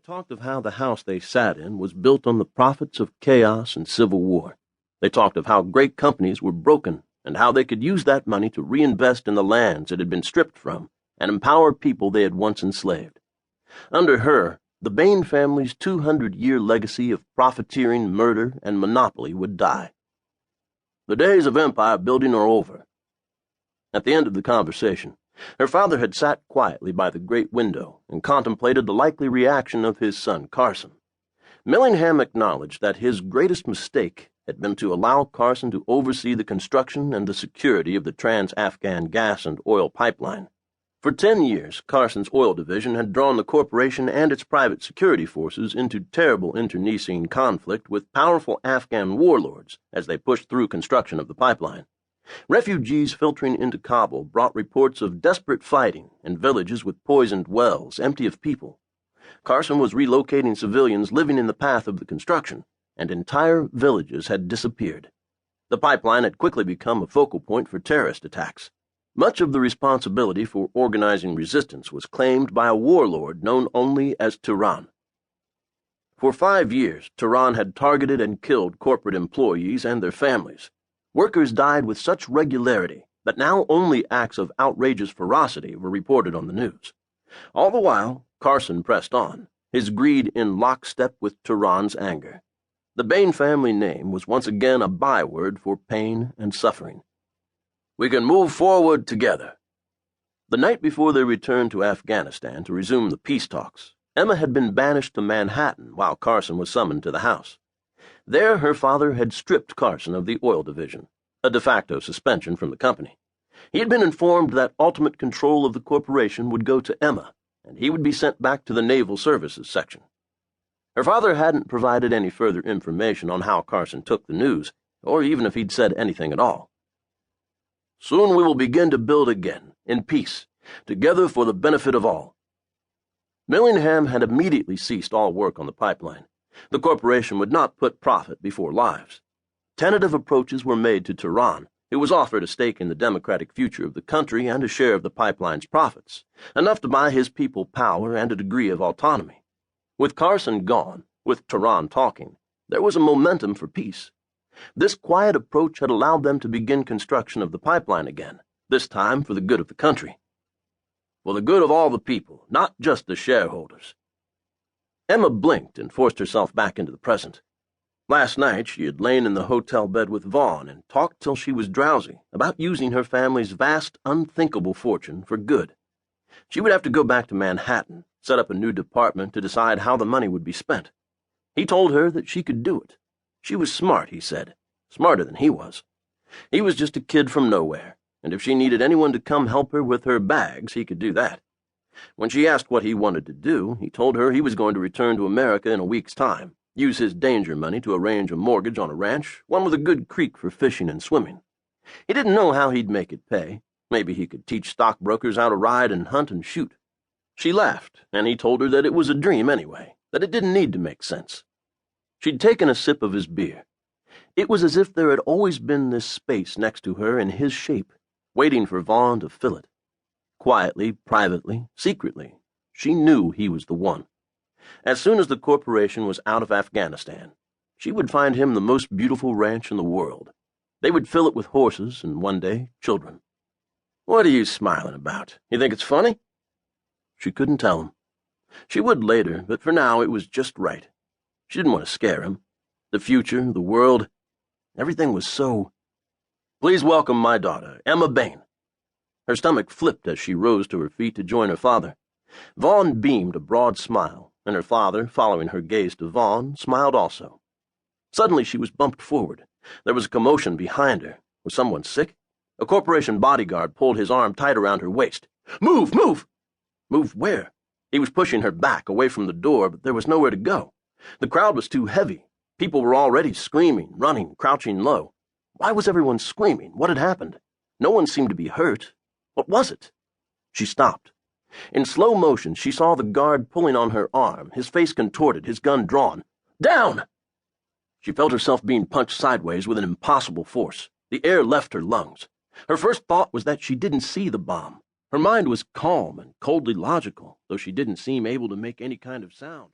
talked of how the house they sat in was built on the profits of chaos and civil war. They talked of how great companies were broken and how they could use that money to reinvest in the lands it had been stripped from and empower people they had once enslaved. Under her, the Baine family's 200-year legacy of profiteering, murder, and monopoly would die. The days of empire building are over. At the end of the conversation, her father had sat quietly by the great window and contemplated the likely reaction of his son, Carson. Millingham acknowledged that his greatest mistake had been to allow Carson to oversee the construction and the security of the Trans-Afghan gas and oil pipeline. For 10 years, Carson's oil division had drawn the corporation and its private security forces into terrible internecine conflict with powerful Afghan warlords as they pushed through construction of the pipeline. Refugees filtering into Kabul brought reports of desperate fighting and villages with poisoned wells empty of people. Carson was relocating civilians living in the path of the construction, and entire villages had disappeared. The pipeline had quickly become a focal point for terrorist attacks. Much of the responsibility for organizing resistance was claimed by a warlord known only as Tehran. For 5 years, Tehran had targeted and killed corporate employees and their families. Workers died with such regularity that now only acts of outrageous ferocity were reported on the news. All the while, Carson pressed on, his greed in lockstep with Tehran's anger. The Baine family name was once again a byword for pain and suffering. "We can move forward together." The night before they returned to Afghanistan to resume the peace talks, Emma had been banished to Manhattan while Carson was summoned to the house. There, her father had stripped Carson of the oil division, a de facto suspension from the company. He had been informed that ultimate control of the corporation would go to Emma, and he would be sent back to the Naval Services section. Her father hadn't provided any further information on how Carson took the news, or even if he'd said anything at all. "Soon we will begin to build again, in peace, together for the benefit of all." Millingham had immediately ceased all work on the pipeline. The corporation would not put profit before lives. Tentative approaches were made to Tehran, who was offered a stake in the democratic future of the country and a share of the pipeline's profits, enough to buy his people power and a degree of autonomy. With Carson gone, with Tehran talking, there was a momentum for peace. This quiet approach had allowed them to begin construction of the pipeline again, this time for the good of the country. For the good of all the people, not just the shareholders. Emma blinked and forced herself back into the present. Last night she had lain in the hotel bed with Vaughn and talked till she was drowsy about using her family's vast, unthinkable fortune for good. She would have to go back to Manhattan, set up a new department to decide how the money would be spent. He told her that she could do it. She was smart, he said, smarter than he was. He was just a kid from nowhere, and if she needed anyone to come help her with her bags, he could do that. When she asked what he wanted to do, he told her he was going to return to America in a week's time, use his danger money to arrange a mortgage on a ranch, one with a good creek for fishing and swimming. He didn't know how he'd make it pay. Maybe he could teach stockbrokers how to ride and hunt and shoot. She laughed, and he told her that it was a dream anyway, that it didn't need to make sense. She'd taken a sip of his beer. It was as if there had always been this space next to her in his shape, waiting for Vaughn to fill it. Quietly, privately, secretly, she knew he was the one. As soon as the corporation was out of Afghanistan, she would find him the most beautiful ranch in the world. They would fill it with horses and, one day, children. "What are you smiling about? You think it's funny?" She couldn't tell him. She would later, but for now it was just right. She didn't want to scare him. The future, the world, everything was so... "Please welcome my daughter, Emma Baine." Her stomach flipped as she rose to her feet to join her father. Vaughn beamed a broad smile, and her father, following her gaze to Vaughn, smiled also. Suddenly she was bumped forward. There was a commotion behind her. Was someone sick? A corporation bodyguard pulled his arm tight around her waist. "Move! Move!" Move where? He was pushing her back, away from the door, but there was nowhere to go. The crowd was too heavy. People were already screaming, running, crouching low. Why was everyone screaming? What had happened? No one seemed to be hurt. What was it? She stopped. In slow motion, she saw the guard pulling on her arm, his face contorted, his gun drawn. "Down!" She felt herself being punched sideways with an impossible force. The air left her lungs. Her first thought was that she didn't see the bomb. Her mind was calm and coldly logical, though she didn't seem able to make any kind of sound.